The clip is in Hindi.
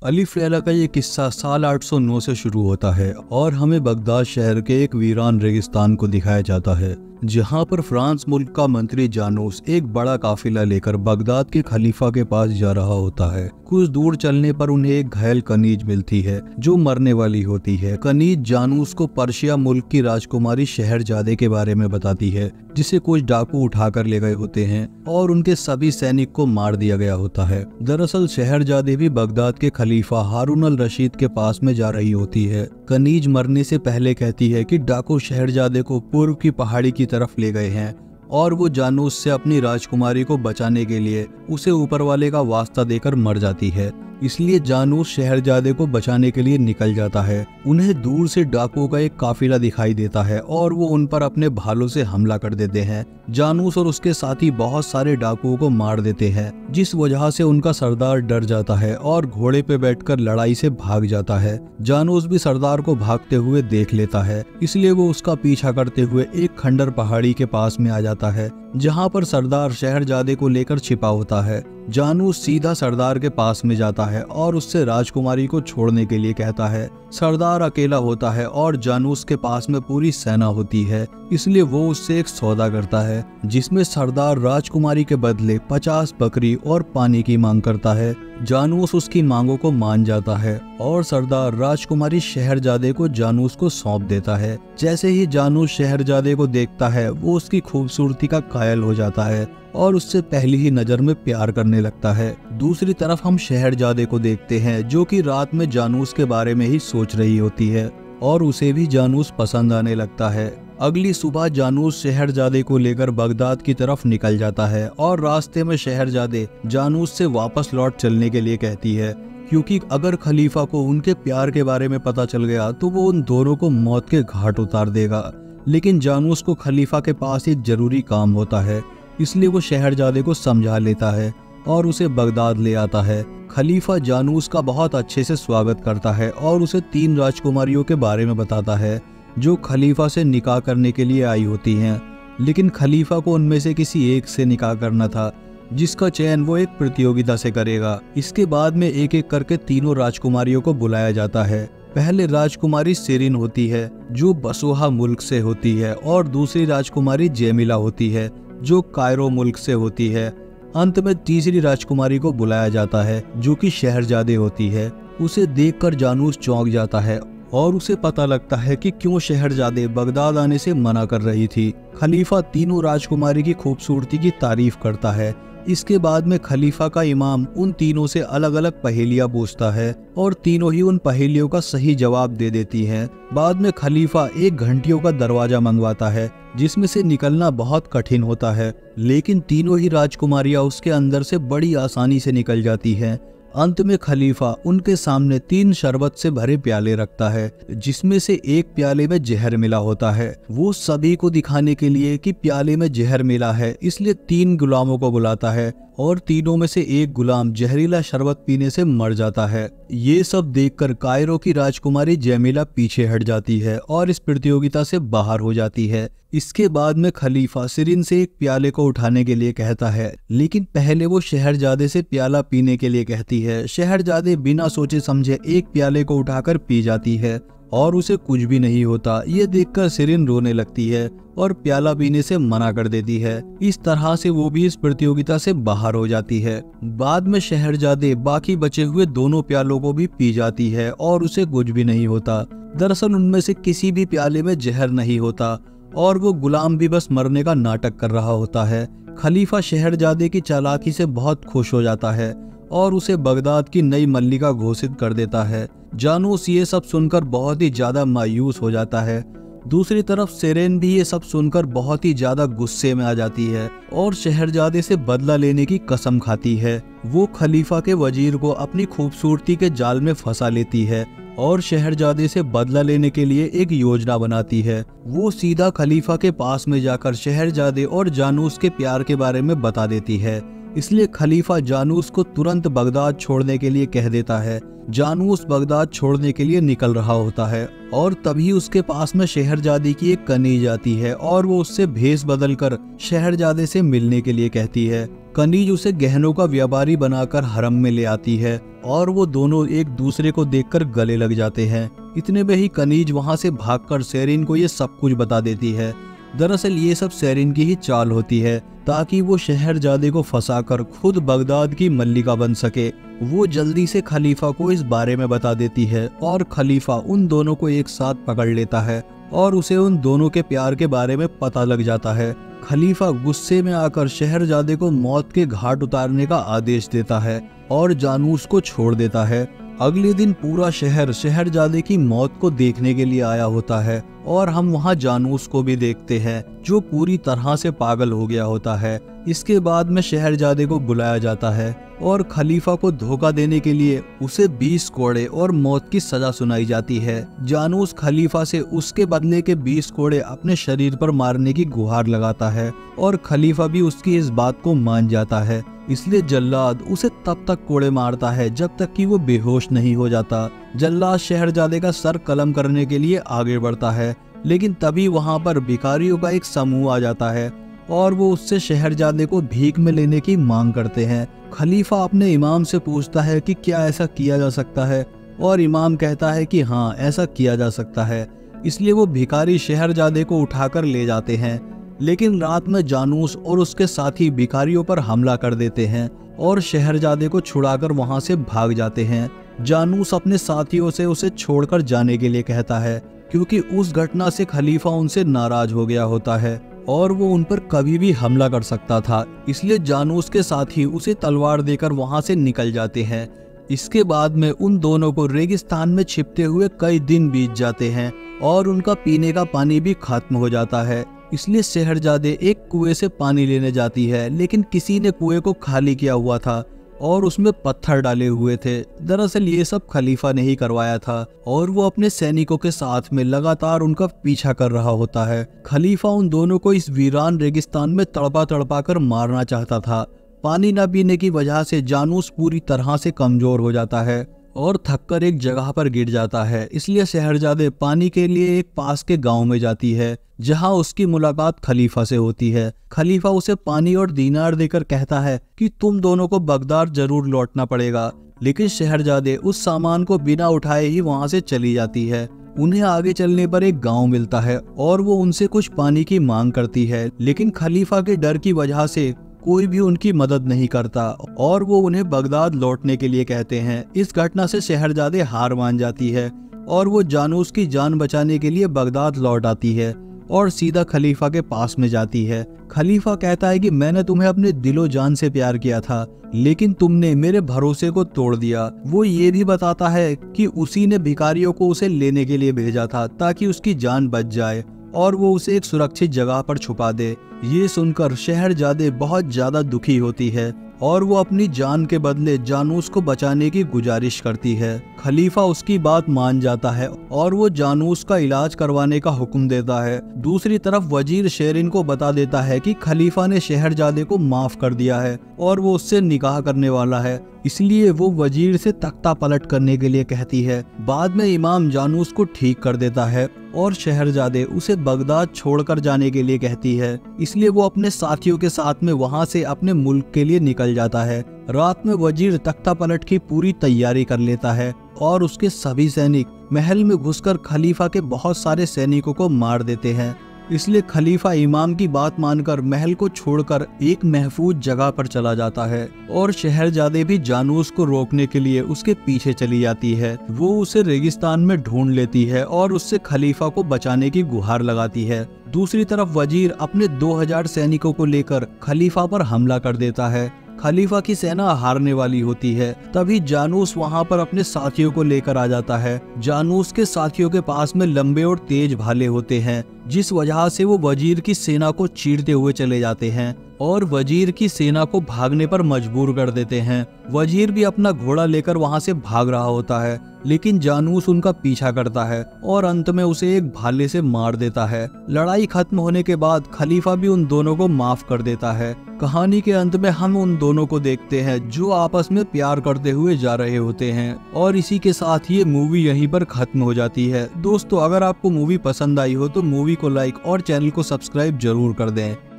अलिफ लैला का ये किस्सा साल 809 से शुरू होता है और हमें बगदाद शहर के एक वीरान रेगिस्तान को दिखाया जाता है, जहां पर फ्रांस मुल्क का मंत्री जानूस एक बड़ा काफिला लेकर बगदाद के खलीफा के पास जा रहा होता है। कुछ दूर चलने पर उन्हें एक घायल कनीज मिलती है जो मरने वाली होती है। कनीज जानूस को पर्शिया मुल्क की राजकुमारी शहरजादे के बारे में बताती है, जिसे कुछ डाकू उठाकर ले गए होते हैं और उनके सभी सैनिक को मार दिया गया होता है। दरअसल शहरजादे भी बगदाद के खलीफा हारून अल रशीद के पास में जा रही होती है। कनीज मरने से पहले कहती है कि डाकू शहरजादे को पूर्व की पहाड़ी की तरफ ले गए हैं और वो जानूस से अपनी राजकुमारी को बचाने के लिए उसे ऊपर वाले का वास्ता देकर मर जाती है। इसलिए जानूस शहरजादे को बचाने के लिए निकल जाता है। उन्हें दूर से डाकुओं का एक काफिला दिखाई देता है और वो उन पर अपने भालों से हमला कर देते हैं। जानूस और उसके साथी बहुत सारे डाकुओं को मार देते हैं, जिस वजह से उनका सरदार डर जाता है और घोड़े पे बैठकर लड़ाई से भाग जाता है। जानूस भी सरदार को भागते हुए देख लेता है, इसलिए वो उसका पीछा करते हुए एक खंडर पहाड़ी के पास में आ जाता है, जहाँ पर सरदार शहरजादे को लेकर छिपा होता है। जानूस सीधा सरदार के पास में जाता है और उससे राजकुमारी को छोड़ने के लिए कहता है। सरदार अकेला होता है और जानूस के पास में पूरी सेना होती है, इसलिए वो उससे एक सौदा करता है, जिसमें सरदार राजकुमारी के बदले 50 बकरी और पानी की मांग करता है। जानूस उसकी मांगों को मान जाता है और सरदार राजकुमारी शहरजादे को जानूस को सौंप देता है। जैसे ही जानूस शहरजादे को देखता है, वो उसकी खूबसूरती का कायल हो जाता है और उससे पहली ही नजर में प्यार करने लगता है। दूसरी तरफ हम शहरजादे को देखते हैं, जो कि रात में जानूस के बारे में ही सोच रही होती है और उसे भी जानूस पसंद आने लगता है। अगली सुबह जानूस शहरजादे को लेकर बगदाद की तरफ निकल जाता है और रास्ते में शहरजादे जानूस से वापस लौट चलने के लिए कहती है, क्योंकि अगर खलीफा को उनके प्यार के बारे में पता चल गया तो वो उन दोनों को मौत के घाट उतार देगा। लेकिन जानूस को खलीफा के पास एक जरूरी काम होता है, इसलिए वो शहरजादे को समझा लेता है और उसे बगदाद ले आता है। खलीफा जानूस का बहुत अच्छे से स्वागत करता है और उसे 3 राजकुमारियों के बारे में बताता है जो खलीफा से निकाह करने के लिए आई होती हैं। लेकिन खलीफा को उनमें से किसी एक से निकाह करना था, जिसका चयन वो एक प्रतियोगिता से करेगा। इसके बाद में एक एक करके तीनों राजकुमारियों को बुलाया जाता है। पहले राजकुमारी सिरिन होती है जो बसोहा मुल्क से होती है और दूसरी राजकुमारी जेमिला होती है जो कायरो मुल्क से होती है। अंत में तीसरी राजकुमारी को बुलाया जाता है जो कि शहरजादे होती है। उसे देखकर जानूस चौंक जाता है और उसे पता लगता है कि क्यों शहरजादे बगदाद आने से मना कर रही थी। खलीफा तीनों राजकुमारी की खूबसूरती की तारीफ करता है। इसके बाद में खलीफा का इमाम उन तीनों से अलग अलग पहेलियां पूछता है और तीनों ही उन पहेलियों का सही जवाब दे देती हैं। बाद में खलीफा एक घंटियों का दरवाजा मंगवाता है, जिसमें से निकलना बहुत कठिन होता है, लेकिन तीनों ही राजकुमारियां उसके अंदर से बड़ी आसानी से निकल जाती हैं। अंत में खलीफा उनके सामने 3 शरबत से भरे प्याले रखता है, जिसमें से एक प्याले में जहर मिला होता है। वो सभी को दिखाने के लिए कि प्याले में जहर मिला है, इसलिए 3 गुलामों को बुलाता है और तीनों में से एक गुलाम जहरीला शरबत पीने से मर जाता है। ये सब देखकर कायरो की राजकुमारी जेमिला पीछे हट जाती है और इस प्रतियोगिता से बाहर हो जाती है। इसके बाद में खलीफा सिरिन से एक प्याले को उठाने के लिए कहता है, लेकिन पहले वो शहरजादे से प्याला पीने के लिए कहती है। शहरजादे बिना सोचे समझे एक प्याले को उठाकर पी जाती है और उसे कुछ भी नहीं होता। ये देखकर सिरिन रोने लगती है और प्याला पीने से मना कर देती है। इस तरह से वो भी इस प्रतियोगिता से बाहर हो जाती है। बाद में शहरजादे बाकी बचे हुए दोनों प्यालों को भी पी जाती है और उसे कुछ भी नहीं होता। दरअसल उनमें से किसी भी प्याले में जहर नहीं होता और वो गुलाम भी बस मरने का नाटक कर रहा होता है। खलीफा शहरजादे की चालाकी से बहुत खुश हो जाता है और उसे बगदाद की नई मल्लिका घोषित कर देता है। जानूस ये सब सुनकर बहुत ही ज्यादा मायूस हो जाता है। दूसरी तरफ सिरेन भी ये सब सुनकर बहुत ही ज्यादा गुस्से में आ जाती है और शहरजादे से बदला लेने की कसम खाती है। वो खलीफा के वजीर को अपनी खूबसूरती के जाल में फंसा लेती है और शहरजादे से बदला लेने के लिए एक योजना बनाती है। वो सीधा खलीफा के पास में जाकर शहरजादे और जानूस के प्यार के बारे में बता देती है। इसलिए खलीफा जानूस को तुरंत बगदाद छोड़ने के लिए कह देता है। जानूस बगदाद छोड़ने के लिए निकल रहा होता है और तभी उसके पास में शहरजादी की एक कनीज आती है और वो उससे भेष बदलकर शहरजादे से मिलने के लिए कहती है। कनीज उसे गहनों का व्यापारी बनाकर हरम में ले आती है और वो दोनों एक दूसरे को देखकर गले लग जाते हैं। इतने में ही कनीज वहां से भागकर शेरिन को ये सब कुछ बता देती है। दरअसल ये सब शेरिन की ही चाल होती है ताकि वो शहरजादे को फंसाकर खुद बगदाद की मल्लिका बन सके। वो जल्दी से खलीफा को इस बारे में बता देती है और खलीफा उन दोनों को एक साथ पकड़ लेता है और उसे उन दोनों के प्यार के बारे में पता लग जाता है। खलीफा गुस्से में आकर शहरजादे को मौत के घाट उतारने का आदेश देता है और जानूस को छोड़ देता है। अगले दिन पूरा शहर शहरजादे की मौत को देखने के लिए आया होता है और हम वहां जानूस को भी देखते हैं जो पूरी तरह से पागल हो गया होता है। इसके बाद में शहरजादे को बुलाया जाता है और खलीफा को धोखा देने के लिए उसे 20 कोड़े और मौत की सजा सुनाई जाती है। जानूस खलीफा से उसके बदले के 20 कोड़े अपने शरीर पर मारने की गुहार लगाता है और खलीफा भी उसकी इस बात को मान जाता है। इसलिए जल्लाद उसे तब तक कोड़े मारता है जब तक कि वो बेहोश नहीं हो जाता। जल्लाद शहरजादे का सर कलम करने के लिए आगे बढ़ता है, लेकिन तभी वहां पर भिखारियों का एक समूह आ जाता है और वो उससे शहरजादे को भीख में लेने की मांग करते हैं। खलीफा अपने इमाम से पूछता है कि क्या ऐसा किया जा सकता है और इमाम कहता है कि हाँ, ऐसा किया जा सकता है। इसलिए वो भिखारी शहरजादे को उठाकर ले जाते हैं, लेकिन रात में जानूस और उसके साथी भिखारियों पर हमला कर देते हैं और शहरजादे को छुड़ाकर वहां से भाग जाते हैं। जानूस अपने साथियों से उसे छोड़कर जाने के लिए कहता है क्योंकि उस घटना से खलीफा उनसे नाराज हो गया होता है और वो उन पर कभी भी हमला कर सकता था। इसलिए जानूस के साथी उसे तलवार देकर वहां से निकल जाते हैं। इसके बाद में उन दोनों को रेगिस्तान में छिपते हुए कई दिन बीत जाते हैं और उनका पीने का पानी भी खत्म हो जाता है। इसलिए शहरजादे एक कुएं से पानी लेने जाती है, लेकिन किसी ने कुएं को खाली किया हुआ था और उसमें पत्थर डाले हुए थे। दरअसल ये सब खलीफा ने ही करवाया था और वो अपने सैनिकों के साथ में लगातार उनका पीछा कर रहा होता है। खलीफा उन दोनों को इस वीरान रेगिस्तान में तड़पा तड़पा कर मारना चाहता था। पानी न पीने की वजह से जानूस पूरी तरह से कमजोर हो जाता है और थककर एक जगह पर गिर जाता है। इसलिए शहरजादे पानी के लिए एक पास के गांव में जाती है जहां उसकी मुलाकात खलीफा से होती है। खलीफा उसे पानी और दीनार देकर कहता है कि तुम दोनों को बगदाद जरूर लौटना पड़ेगा, लेकिन शहरजादे उस सामान को बिना उठाए ही वहां से चली जाती है। उन्हें आगे चलने पर एक गांव मिलता है और वो उनसे कुछ पानी की मांग करती है, लेकिन खलीफा के डर की वजह से कोई भी उनकी मदद नहीं करता और वो उन्हें बगदाद लौटने के लिए कहते हैं। इस घटना से शहरजादे हार मान जाती है और वो जानूस की जान बचाने के लिए बगदाद लौट आती है और सीधा खलीफा के पास में जाती है। खलीफा कहता है कि मैंने तुम्हें अपने दिलो जान से प्यार किया था, लेकिन तुमने मेरे भरोसे को तोड़ दिया। वो ये भी बताता है कि उसी ने भिखारियों को उसे लेने के लिए भेजा था ताकि उसकी जान बच जाए और वो उसे एक सुरक्षित जगह पर छुपा दे। ये सुनकर शहरजादे बहुत ज्यादा दुखी होती है और वो अपनी जान के बदले जानूस को बचाने की गुजारिश करती है। खलीफा उसकी बात मान जाता है और वो जानूस का इलाज करवाने का हुक्म देता है। दूसरी तरफ वजीर शेरिन को बता देता है कि खलीफा ने शहरजादे को माफ कर दिया है और वो उससे निकाह करने वाला है, इसलिए वो वजीर से तख्ता पलट करने के लिए कहती है। बाद में इमाम जानूस को ठीक कर देता है और शहरजादे उसे बगदाद छोड़कर जाने के लिए कहती है, इसलिए वो अपने साथियों के साथ में वहां से अपने मुल्क के लिए निकल जाता है। रात में वजीर तख्ता पलट की पूरी तैयारी कर लेता है और उसके सभी सैनिक महल में घुसकर खलीफा के बहुत सारे सैनिकों को मार देते हैं। इसलिए खलीफा इमाम की बात मानकर महल को छोड़कर एक महफूज जगह पर चला जाता है और शहरजादे भी जानूस को रोकने के लिए उसके पीछे चली जाती है। वो उसे रेगिस्तान में ढूंढ लेती है और उससे खलीफा को बचाने की गुहार लगाती है। दूसरी तरफ वजीर अपने 2000 सैनिकों को लेकर खलीफा पर हमला कर देता है। खलीफा की सेना हारने वाली होती है। तभी जानूस वहां पर अपने साथियों को लेकर आ जाता है। जानूस के साथियों के पास में लंबे और तेज भाले होते हैं, जिस वजह से वो वजीर की सेना को चीरते हुए चले जाते हैं और वजीर की सेना को भागने पर मजबूर कर देते हैं। वजीर भी अपना घोड़ा लेकर वहां से भाग रहा होता है, लेकिन जानूस उनका पीछा करता है और अंत में उसे एक भाले से मार देता है। लड़ाई खत्म होने के बाद खलीफा भी उन दोनों को माफ कर देता है। कहानी के अंत में हम उन दोनों को देखते हैं जो आपस में प्यार करते हुए जा रहे होते हैं और इसी के साथ ये मूवी यहीं पर खत्म हो जाती है। दोस्तों, अगर आपको मूवी पसंद आई हो तो मूवी को लाइक और चैनल को सब्सक्राइब जरूर कर दें।